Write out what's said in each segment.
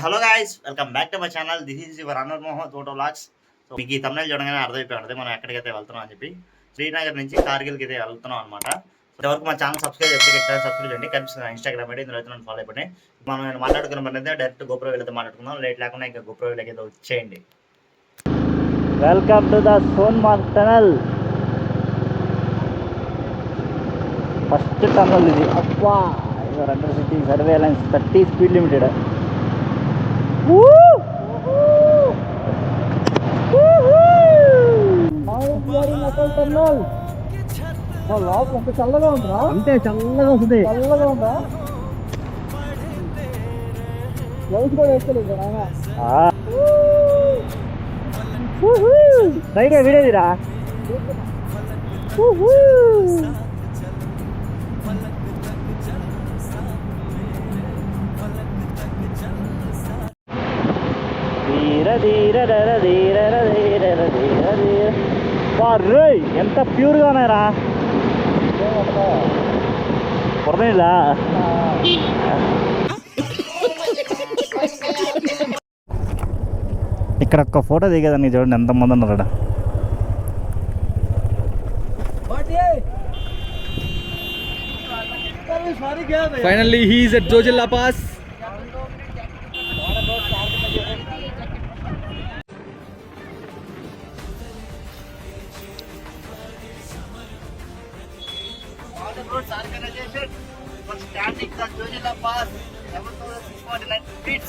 Hello guys, welcome back to my channel. This is your honour Mohan photo vlogs. So మీకు ఈ తమిళ చూడగానే అర్థమైపోయి మనం ఎక్కడికైతే వెళ్తున్నాం అని చెప్పి శ్రీనగర్ నుంచి కార్గిల్కి అయితే వెళ్తున్నాం అనమాట. ఇంతవరకు మా ఛానల్ సబ్స్క్రైబ్ సబ్స్క్రైబ్ చేయండి. కనిపిస్తుంది ఇన్స్టాగ్రామ్ అయితే ఇందులో అయితే నన్ను ఫాలో అయిపోయి మనం మాట్లాడుకున్న పని అయితే డైరెక్ట్ గోప్రో వెళ్తే మాట్లాడుకుందాం. లేట్ లేకుండా ఇంకా గోప్రో వెళ్ళకి అయితే వచ్చేయండి. Welcome to the Sonmarg tunnel. First tunnel ఇది. అబ్బా, under city surveillance 30 speed limited. చల్లగా ఉందా? అంతే, చల్లగా వస్తుంది. చల్లగా ఉందా? గ్లౌస్ కూడా వేసుకోలేదు రైట్ వీడేదిరా. ఎంత ప్యూర్గా ఉన్నాయరా. పొరదా ఇక్కడ ఒక్క ఫోటో దిగేదాన్ని చూడండి ఎంతమంది ఉన్నారు. Finally, he is at Jojila Pass. Organization for standing the Jojila Pass 7,649 feet.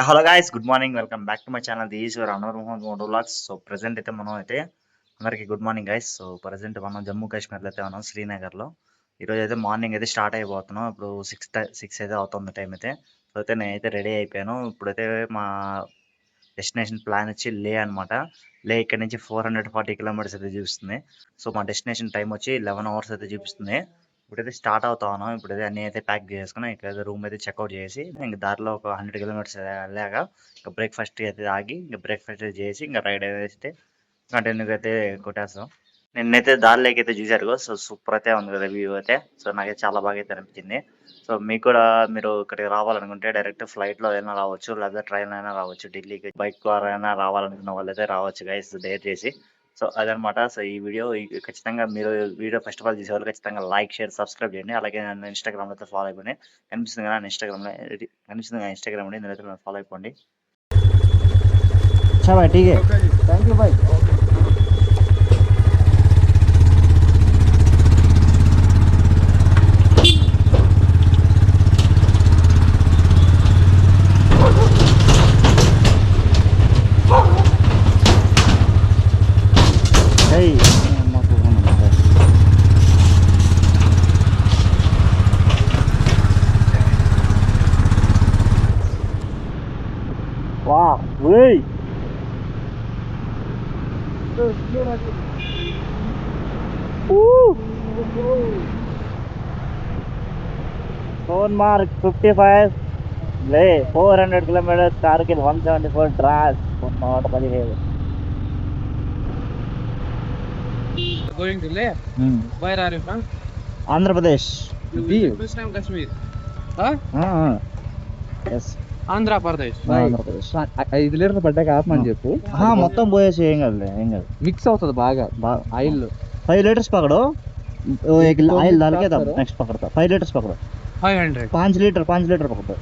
Hello guys, good morning. Welcome back to my channel. The is your honour Mohan photo vlogs. So present అయితే మనం అయితే అందరికీ good morning guys. So present మనం జమ్మూ కాశ్మీర్లో అయితే ఉన్నాం, శ్రీనగర్లో. ఈరోజు అయితే మార్నింగ్ అయితే స్టార్ట్ అయిపోతున్నాం. ఇప్పుడు సిక్స్ అయితే అవుతుంది టైం అయితే. సో అయితే నేనైతే రెడీ అయిపోయాను. ఇప్పుడైతే మా డెస్టినేషన్ ప్లాన్ వచ్చి లే అనమాట. లే ఇక్కడ నుంచి 440 కిలోమీటర్స్ అయితే చూపిస్తుంది. సో మా డెస్టినేషన్ టైం వచ్చి 11 అవర్స్ అయితే చూపిస్తుంది. ఇప్పుడైతే స్టార్ట్ అవుతా ఉన్నాం. ఇప్పుడైతే అన్నీ అయితే ప్యాక్ చేసుకున్నాం. ఇక్కడ రూమ్ అయితే చెక్అవుట్ చేసి ఇంకా దారిలో ఒక 100 కిలోమీటర్స్ వెళ్ళాక ఇంకా బ్రేక్ఫాస్ట్ అయితే ఆగి ఇంకా బ్రేక్ఫాస్ట్ చేసి ఇంకా రైడ్ అయితే కంటిన్యూగా అయితే కొట్టేస్తాం. నిన్నైతే దారిలోకి అయితే చూసారు. సో సూపర్ అయితే ఉంది కదా వ్యూ అయితే. సో నాకైతే చాలా బాగా అయితే అనిపించింది. సో మీకు కూడా మీరు ఇక్కడికి రావాలనుకుంటే డైరెక్ట్ ఫ్లైట్లో అయినా రావచ్చు, లేదా ట్రైన్ అయినా రావచ్చు. ఢిల్లీకి బైక్ ద్వారా అయినా రావాలనుకున్న వాళ్ళు అయితే రావచ్చు గైస్, డేర్ చేసి. సో అదనమాట. సో ఈ వీడియో ఖచ్చితంగా మీరు వీడియో ఫస్ట్ ఆఫ్ ఆల్ చూసేవాళ్ళు ఖచ్చితంగా లైక్, షేర్, సబ్స్క్రైబ్ చేయండి. అలాగే నన్ను ఇన్స్టాగ్రామ్లో అయితే ఫాలో అయిపోండి. కనిపిస్తుంది కదా ఇన్స్టాగ్రామ్ ఇందులో అయితే ఫాలో అయిపోండి. ఠీక్ హై, Thank you, bye. Sonmarg 55, Leh 400 kilometres, Kargil 174, Dras 117. Going to Leh? Where are you from? Andhra Pradesh. First time Kashmir. Huh? Yes, Andhra Pradesh. Andhra Pradesh. 5 లీటర్లు పడ్డాక ఆపమని చెప్పు. మొత్తం పోయేసి ఏం కాదు, ఏం కాదు. మిక్స్ అవుతుంది బాగా ఆయిల్. 5 लीटर्स पकड़ो, एक ऑयल डाल के तब नेक्स्ट पकड़ता. 5 लीटर्स पकड़ो. 500. 5 लीटर पकड़ो.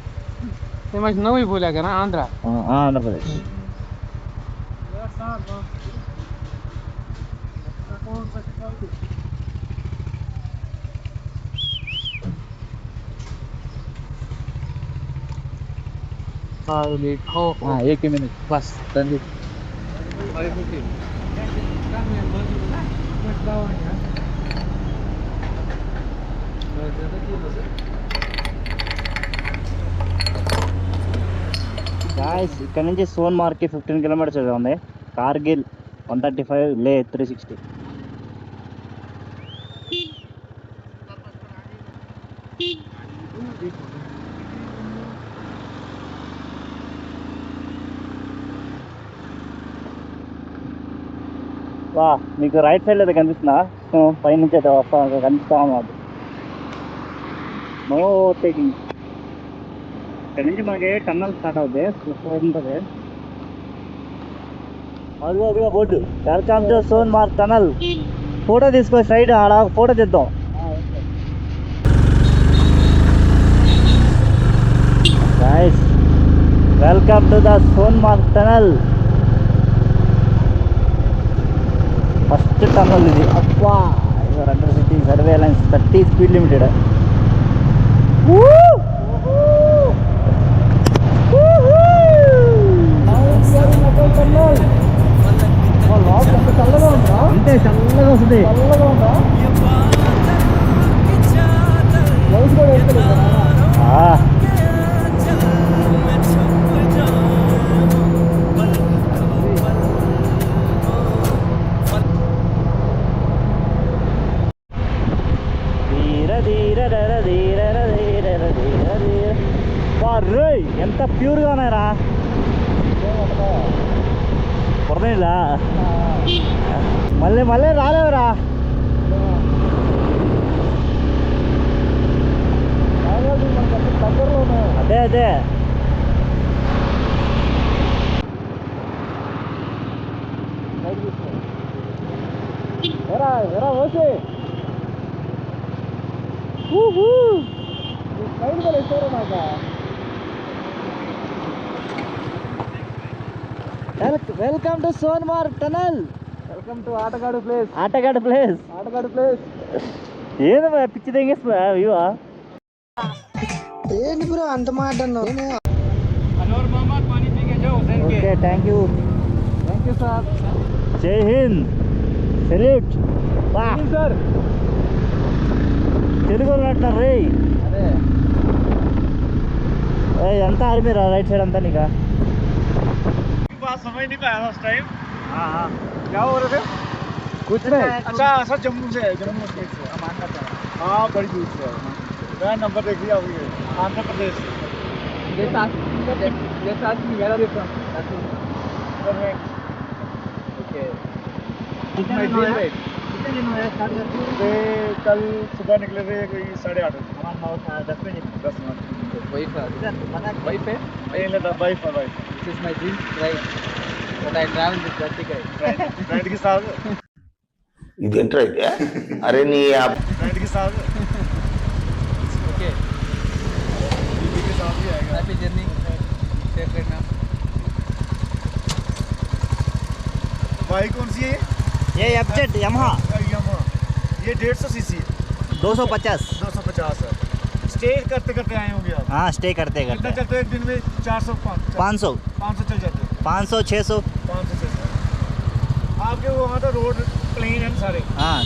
तो मैं नवी बोलेगा ना आंध्र. हाँ, आंध्र प्रदेश. हाँ, 1 मिनट बस. గాయ్స్, ఇక్కడ నుంచి సోన్మార్గ్కి 15 కిలోమీటర్స్ ఉంది. కార్గిల్ 135, లే 360. వా మీకు రైట్ సైడ్ అయితే కనిపిస్తుందా పైనుంచి అయితే వస్తా కనిపిస్తా ఉన్నది. No taking. ఇక్కడ నుంచి మనకి టన్నల్ స్టార్ట్ అవుతుంది, ఉంటుంది. అదిగో board welcome to Sonmarg tunnel. Photo తీసుకో సైడ్ ఆడ ఫోటో తీద్దాం. Guys welcome to the Sonmarg tunnel. First tunnel ఇది. అబ్బా under city surveillance 30 speed limited. అంటే చల్లగా వస్తుంది. ఎంత ప్యూర్గా ఉన్నాయరా పొరనీళ్ళ. మళ్ళీ రాలేవురా. అదే ఎరా OC welcome to Sonmarg tunnel. Welcome to ఆటగాడు ప్లేస్. ఏదో పిచ్చి తెగేస్తా ఇవా. ఏంటి బ్రో అంత మాట అన్నావు? Okay thank you sir. జై హింద్. సెల్యూట్. సార్ తెలుగు అంటున్నారు రే. ఎంత ఆర్మీ రా రైట్ సైడ్ అంతా నీకా. समझ नहीं पाया उस टाइम. हाँ क्या हो रहे थे? कुछ नहीं. अच्छा सर जम्मू स्टेट से. हाँ बड़ी दूर से. मैं नंबर देख लिया अभी. आंध्र प्रदेश. कितने दिन हुए स्टार्ट करते? कल सुबह निकले थे कोई 8:30. 10 बजे. वही पे wife. This is my dream ride. But I travel with Karthik. Ride के साथ. ఇదేంట్రా ఇది? అరే నీ Ride के साथ. Okay. दीदी के साथ भी आएगा. Happy journey. Safe ride now. Bike कौन सी है? ये एफजेड यामाहा यामाहा. ये 150 सीसी. 250. 250 है. स्टे करते आए होंगे आप. हाँ स्टे करते कितना चलते हैं एक दिन में? 400 500 चल जाते हैं. 500 600. 500 आपके वहाँ तो रोड प्लेन है सारे. हाँ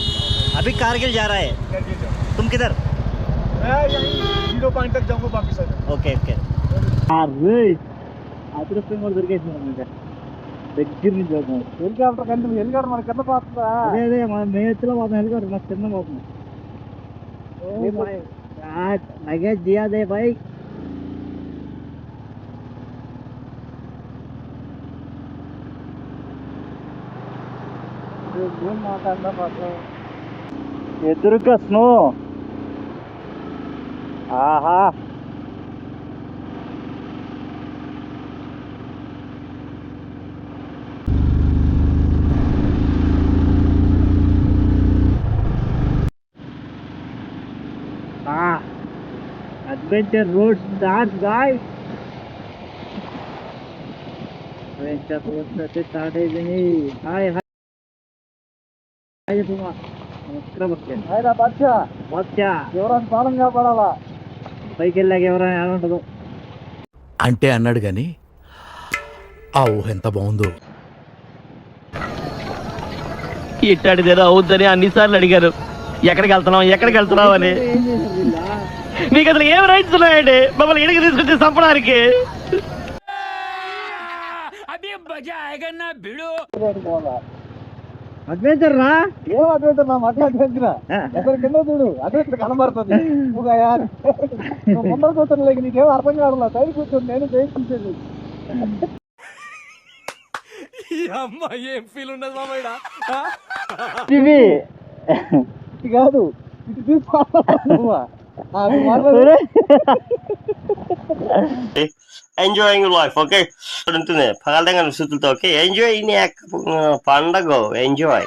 अभी कारगिल जा रहा है. करके जाओ. तुम किधर? मैं यहीं 0 पॉइंट तक जाऊँगा बाकी सारे. ఓకే అరే అదృష్టం కూడా దొరికేసింది మనకి. దగ్గర నుంచి చూద్దాం. హెలికాప్టర్ కంటే హెలికాప్టర్ మన కింద పోతుందా? అదే మన మేత్తులో పోతాం. హెలికాప్టర్ నాకు కింద పోతుంది. लगेज दिया दे भाई. ఎదురుగా స్నో. ఆహా adventure road starts guys. adventure road అయితే స్టార్ట్ అయింది. హాయ్ తుమా నమస్కారం. హాయ్ రా బాద్షా. ఎవరైనా పాలం కాపాడాలా. పైకి వెళ్ళాక ఎవరైనా ఎలా ఉంటుందో అంటే అన్నాడు గాని ఆ ఊహ ఎంత బాగుందో. ఇట్టాడిదేదో అవుద్దని అన్నిసార్లు అడిగారు. ఎక్కడికి వెళ్తున్నావు అని. మీకు అసలు ఏం రైట్స్ ఉన్నాయండి మమ్మల్ని ఇడికి తీసుకొచ్చి చంపడానికి? అడ్వెంచర్ రా. ఏం అడ్వెంచర్ నా మధ్య అడ్వెంచర్. ఎక్కడ కింద చూడు అడ్వెంచర్ కనబడుతుంది. ముందర కూర్చొని లేక నీకేం అర్థం కావట్లా. సైడ్ కూర్చొని నేను చేసి చూసేది. కాదు ఎంజాయింగ్ లైఫ్ ఓకే ఉంటుంది పగలదంగా సుతులతో ఓకే ఎంజాయ్ పండగ ఎంజాయ్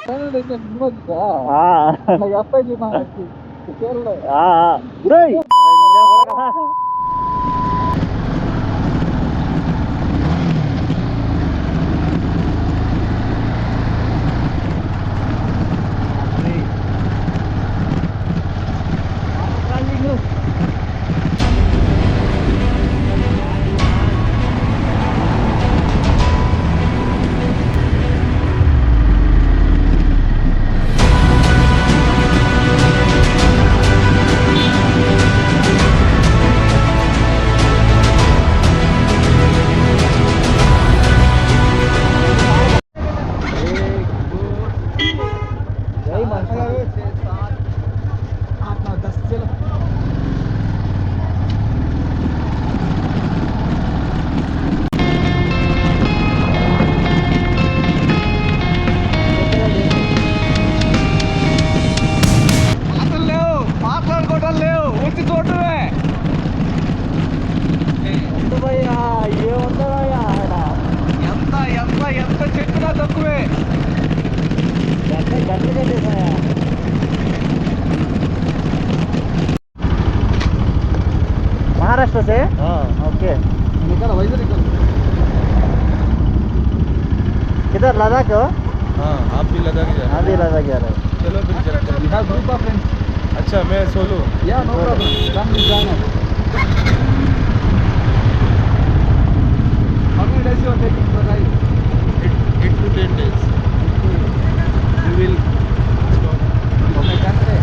మాట్లాడుకోవటం లేవు వచ్చి చూడటమే ఎంత ఎంత ఎంత చెప్పినా తక్కువే महाराष्ट्र से ओके किधर लद्दाख हो? आप भी लद्दाख जा हाँ भी लद्दाख जा रहे हो। चलो फिर चलते हैं। ग्रुप ऑफ फ्रेंड्स अच्छा मैं सोलो या नो प्रॉब्लम कम जाना how many days you are taking for ride 8 to 10 days you will okay country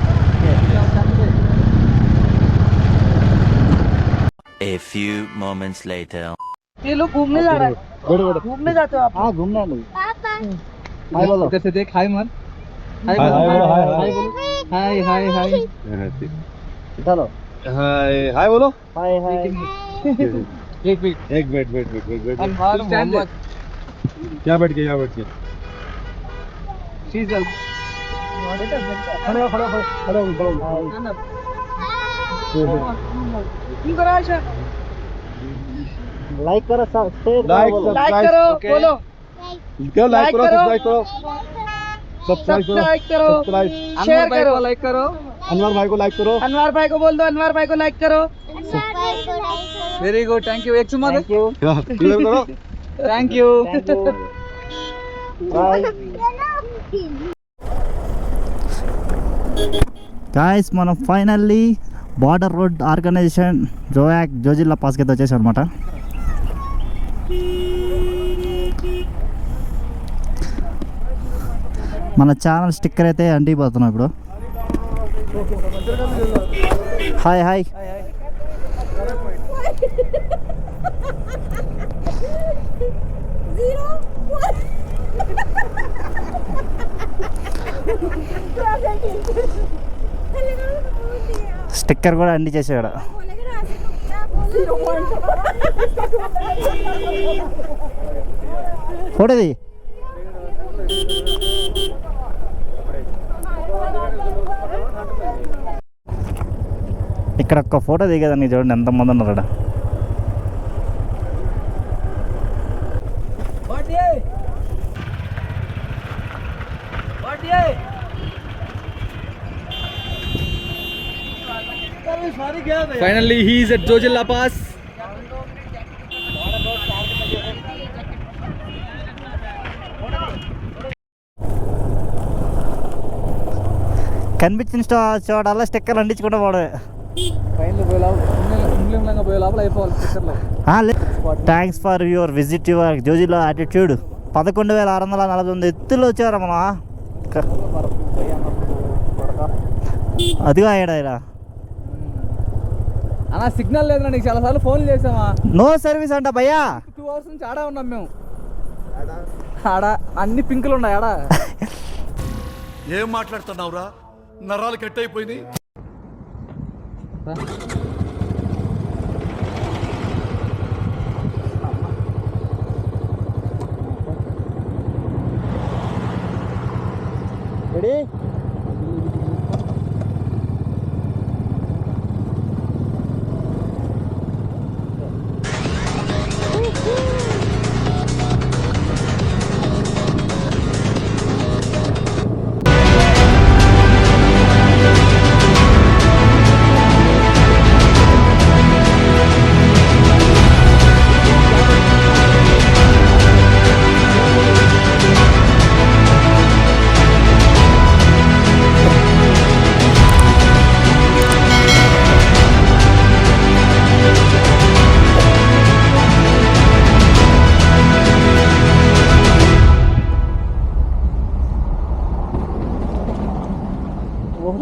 country A few moments later. ये लोग घूमने जा रहा है घूमने जाते हो आप हाँ घूमना नहीं हाय बोलो जैसे देख हाय मन हाय हाय बोलो, हाय, हाय हाय हाय चलो हाय हाय बोलो हाय हाय एक मिनट एक वेट अनवर मोहम्मद क्या बैठ के शीजल खड़ो खड़ो खड़ो खड़ो इनको राशा लाइक करो शेयर लाइक करो लाइक करो बोलो क्या लाइक करो लाइक सब्सक्राइब करो सब्सक्राइब करो शेयर करो लाइक करो अनवर भाई को लाइक करो अनवर भाई को बोल दो अनवर भाई को लाइक करो वेरी गुड थैंक यू एक सुमा थैंक यू क्लियर करो थैंक यू बाय గాయస్ మనం finally border road organisation Zojila పాస్కి అయితే వచ్చేసాం అనమాట. మన ఛానల్ స్టిక్కర్ అయితే అంటిపోతున్నాం ఇప్పుడు. హాయ్ హాయ్ స్టిక్కర్ కూడా అండి చేసాడు. ఫోటోది ఇక్కడ ఒక్క ఫోటో దిగేదాన్ని చూడండి ఎంతమంది ఉన్నారు. Finally, he is at Jojilla Pass. కనిపించిన చోటల్లా స్టిక్కర్లు అంటించుకుంటూ పోవడమే. Thanks for your visit your Zojila attitude. 11,649 ఎత్తులు వచ్చారా మన. అదిగా అయ్యాడా అన్న సిగ్నల్ లేదు నీకు చాలా సార్లు ఫోన్ చేసామా. నో సర్వీస్ అంట భయ్యా. 2 hours నుంచి ఆడా ఉన్నాం మేము. ఆడ అన్ని పింకులు ఉన్నాయి ఆడ. ఏం మాట్లాడుతున్నావురా, నరాలు కట్ అయిపోయినాయి. రెడీ?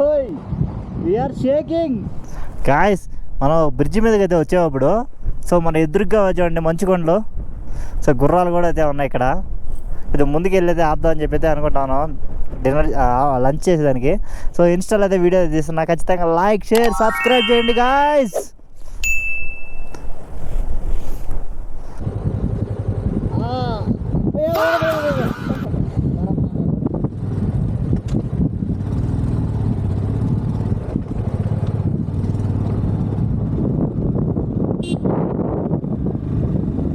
ఓయ్ వీఆర్ షేకింగ్ గాయస్. మనం బ్రిడ్జి మీదకి అయితే వచ్చేటప్పుడు సో మన ఎదురుగా చూడండి మంచుకొండలు. సో గుర్రాలు కూడా అయితే ఉన్నాయి ఇక్కడ. ఇది ముందుకు వెళ్ళైతే ఆపుదాం అని చెప్పి అయితే అనుకుంటాను డిన్నర్ లంచ్ చేసేదానికి. సో ఇన్స్టాలో అయితే వీడియో తీస్తున్నా. ఖచ్చితంగా లైక్ షేర్ సబ్స్క్రైబ్ చేయండి guys.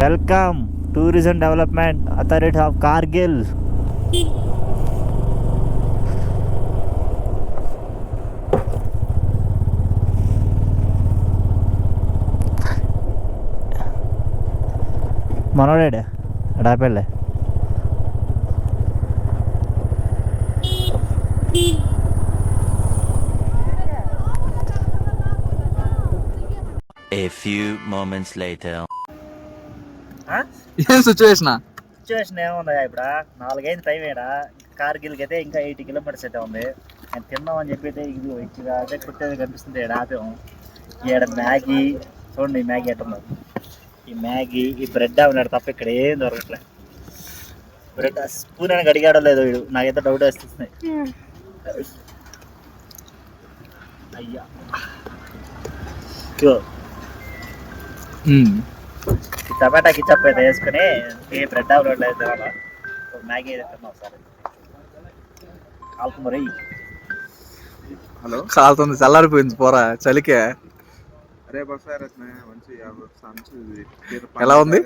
Welcome tourism development authority of Kargil. మనోడే డాపెళ్ళే. A few moments later. ఏం సిచ్యువేషన్ ఏముందా ఇప్పుడు 4 అయింది టైం. ఏడా కార్గిల్కి అయితే ఇంకా 80 కిలోమీటర్స్ అయితే ఉంది. నేను తిన్నాం అని చెప్పి అయితే ఇది ఇచ్చిగా అదే కుట్టేది కనిపిస్తుంది. ఏడ ఆపాము. ఈడ మ్యాగీ చూడండి. ఈ మ్యాగీ ఎట్టున్నారు. ఈ మ్యాగీ ఈ బ్రెడ్ ఉన్నాడు తప్ప ఇక్కడ ఏం దొరకట్లే. బ్రెడ్ స్పూన్ అని అడిగాడో లేదో వీడు. నాకైతే డౌట్ వేస్తుంది. అయ్యా టమాటా కిచప్ అయితే వేసుకుని ఈ బ్రెడ్ ఆమ్లెట్ అయితే మ్యాగీ అయితే తిన్నాం ఒకసారి. కాల్పు మరి హలో కాలుతుంది. చల్లారిపోయింది పోరా చలికే. ఎలా ఉంది?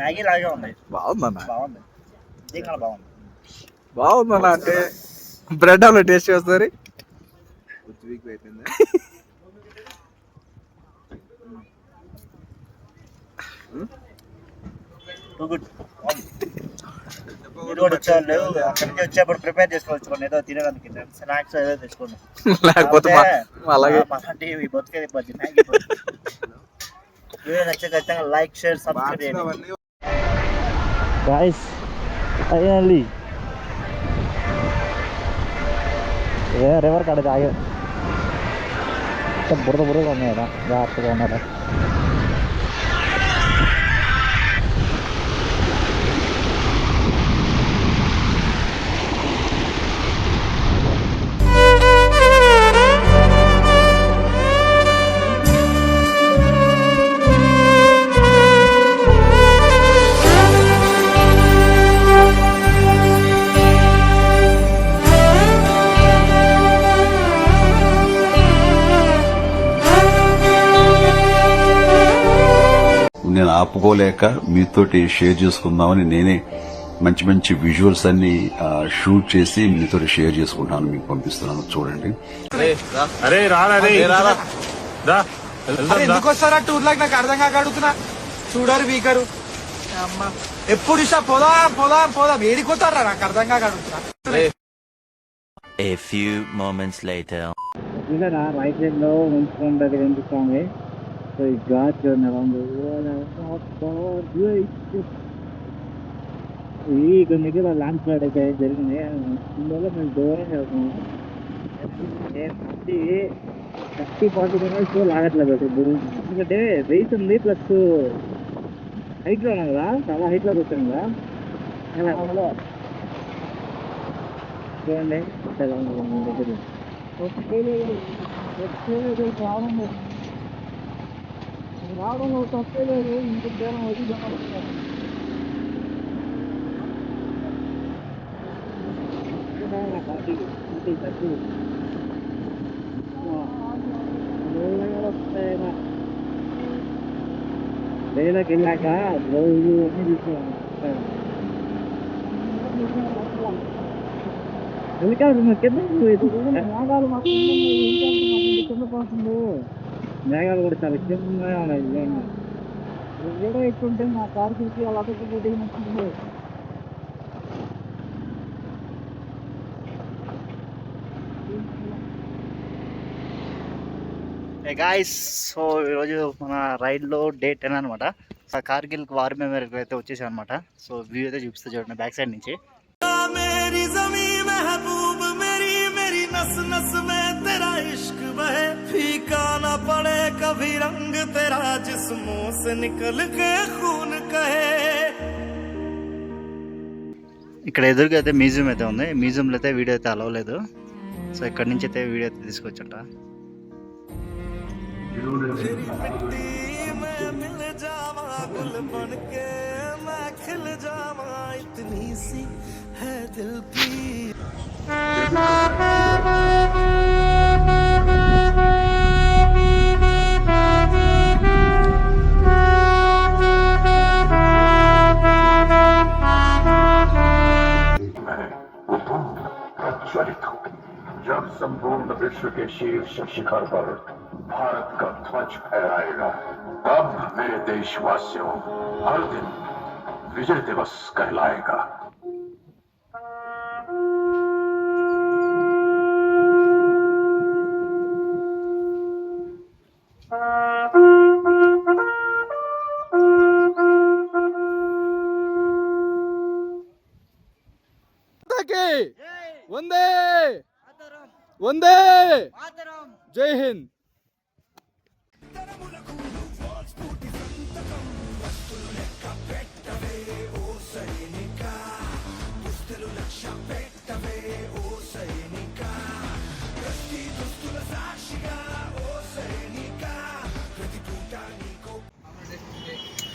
మ్యాగీ లాగే ఉంది. బాగుందన్న. బాగుంది. నిజంగా బాగుంది. బాగుందన్న అంటే బ్రెడ్ ఆమ్లెట్ టేస్ట్ చేస్తారు. మీరు కూడా వచ్చేవాళ్ళు అక్కడి నుంచి వచ్చేప్పుడు ప్రిపేర్ చేసుకోవచ్చు. ఏదో తినడానికి స్నాక్స్ ఏదో తెచ్చుకోండి. లేకపోతే అలాగే ఈ బతికేది బతి మ్యాగీ వీడియో నచ్చే ఖచ్చితంగా లైక్ షేర్ సబ్స్క్రైబ్ చేయండి. గాయ్స్ ఫైనల్లీ రివర్ కాడ ఆగే బురదగా ఉన్నాయి కదా. జాగ్రత్తగా ఉన్నారా. నేను ఆపుకోలేక మీతోటి షేర్ చేసుకుందామని నేనే మంచి మంచి విజువల్స్ అన్ని షూట్ చేసి మీతో షేర్ చేసుకుంటాను. మీకు పంపిస్తున్నాను చూడండి. ఎందుకు వస్తారా టూర్ లాగా నాకు అర్థం కాక అడుగుతున్నా. చూడరు వీకరు ఎప్పుడు ఇష్టం పోదాం పోదాం పోదాం ఏడిపోతారా నాకు అర్థం కాక అడుగుతున్నా. A few moments later. ఇలా రైట్ సైడ్ లో ఉంచుకుంటది కనిపిస్తుంది. సో ఈ ఘాట్ ఈ కొన్ని దగ్గర ల్యాండ్ స్లైడ్ అయితే జరిగింది. అందువల్ల మేము దూరం చేస్తాము. 30-40 మినిట్స్ లాగట్లేదు ఇప్పుడు. ఎందుకంటే వెయిట్ ఉంది ప్లస్ హైట్లో ఉన్నాం కదా. చాలా హైట్లోకి వచ్చాం కదా. చూడండి రావడంలో తప్పే లేదు. ఇంత దూరం వచ్చి ట్రైన్లోకి వెళ్ళాక రోజు అన్నీ తీసుకున్నాను. హెలికాప్టర్ కింద మేఘాలు మాకు కింద పోతుంది. మేఘాలు కూడా చాలా కిందగా ఉన్నాయి. ఏదో ఎక్కుంటే మా కారు చూసి అలా నచ్చింది. గాయస్, సో ఈరోజు మన రైడ్లో డే 10 అనమాట. కార్గిల్ వార్ మెమోరియల్ అయితే వచ్చేసాం అనమాట. సో వ్యూ అయితే చూపిస్తే చూడండి బ్యాక్ సైడ్ నుంచి. ఇక్కడ ఎదురుగా అయితే మ్యూజియం అయితే ఉంది. మ్యూజియంలో అయితే వీడియో అయితే అలవలేదు. సో ఇక్కడ నుంచి అయితే వీడియో అయితే తీసుకొచ్చంట. जब संपूर्ण विश्व के शीर्ष शिखर पर भारत का ध्वज फहराएगा, तब मेरे देशवासियों हर दिन विजय दिवस कहलाएगा. వందే వందే జై Hind.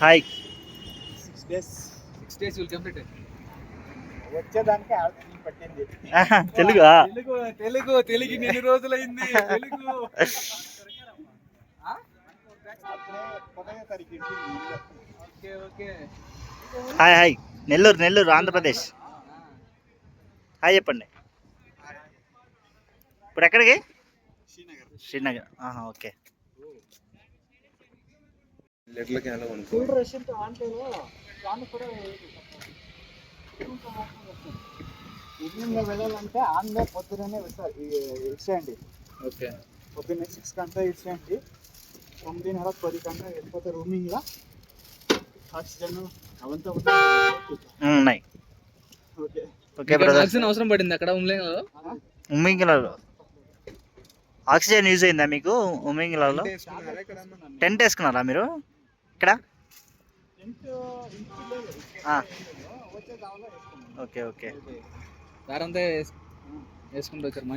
Hi. 6 days will complete it. వచ్చేదానికి పట్టింది. తెలుగా? తెలుగు ఎన్ని రోజులైంది Telugu. Hi hi. Nellore Andhra Pradesh. Hi చెప్పండి. ఇప్పుడు ఎక్కడికి? శ్రీనగర్. ఓకే. వెళ్ళాలంటే ఆన్లైన్ పొద్దునే ఇచ్చేయండి. ఓకే. పొద్దున్నే 6 గంటల ఇచ్చేయండి. 9:30 10 గంటల వెళ్ళిపోతే రూమింగ్లో ఆక్సిజన్ అవంతా ఉన్నాయి. Okay okay brother. ఆక్సిజన్ అవసరం పడింది అక్కడ ఉమ్మింగిలో ఆక్సిజన్ యూజ్ అయిందా మీకు? ఉమ్మింగిలో టెంట్ వేసుకున్నారా మీరు ఇక్కడ? Okay okay.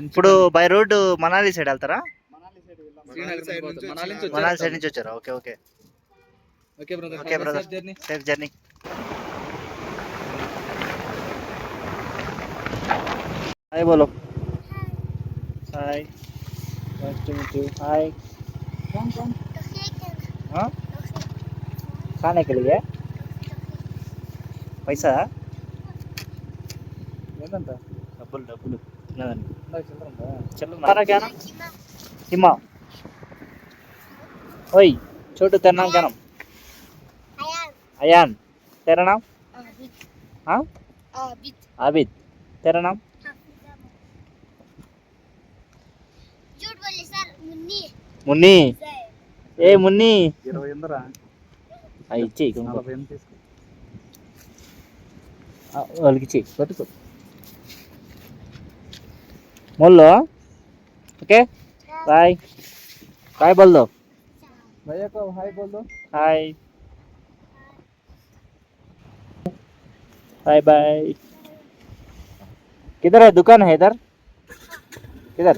ఇప్పుడు బై రోడ్ మనాలి సైడ్ వెళ్తారా? మనాలి సైడ్ నుంచి వచ్చారా? Okay okay okay brother. Safe journey. Hi बोलो. Hi. Nice to meet you. Hi. हाँ? खाने के लिए पैसा డబ్బులు चलो क्या नाम? हिमा. ओए छोटू तेरा नाम क्या नाम? अयान. तेरा नाम? हाँ आबिद. तेरा नाम? मुन्नी. ఏ మున్ని ఇచ్చి వాళ్ళకి ఇచ్చి పట్టుకో मोल्लो. ओके बाय बाय बोल दो. भैया को हाय बोल दो. Hi bye bye. किधर है दुकान? है इधर. किधर?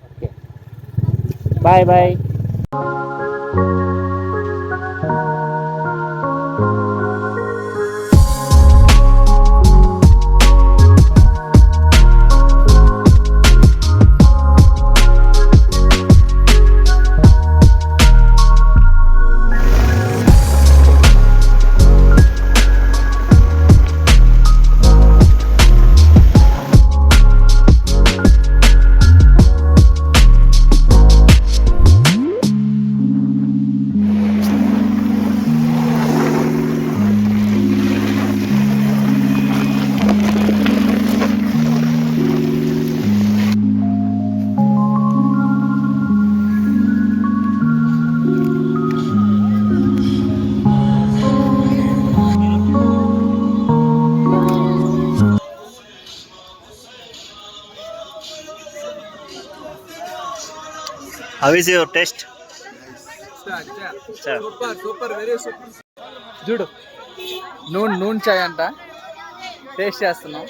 Okay bye bye. How is your taste? చూడు నూనె చాయ్ అంట టేస్ట్ చేస్తున్నాం.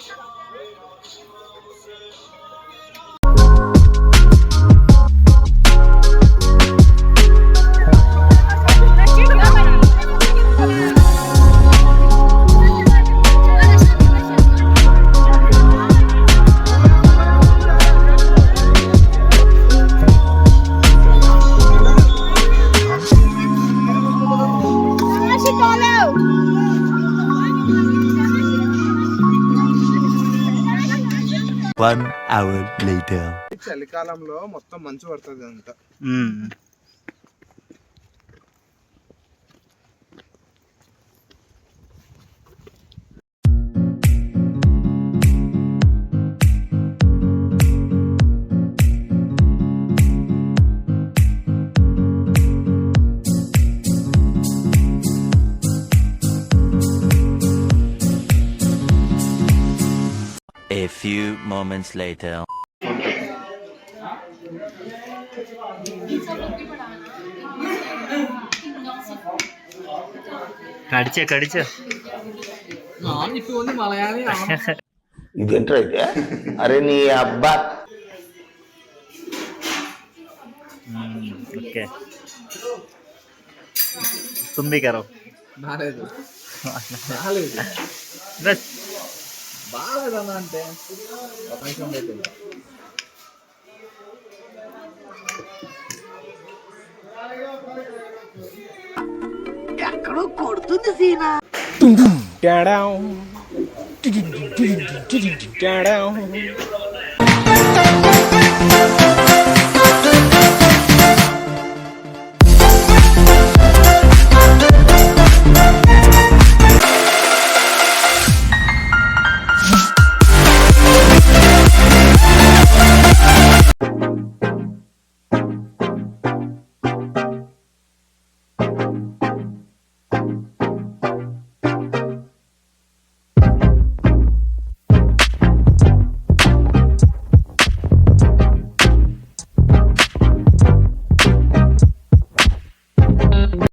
One hour later. చలికాలంలో మొత్తం మంచు పడుతుంది అంట. A few moments later. కడిచే ఇదేంట్రా అయితే? అరే నీ అబ్బా ఓకే తుమ్మి కరో బాగాలేదన్నా అంటే ఎక్కడో కొడుతుంది సీనా.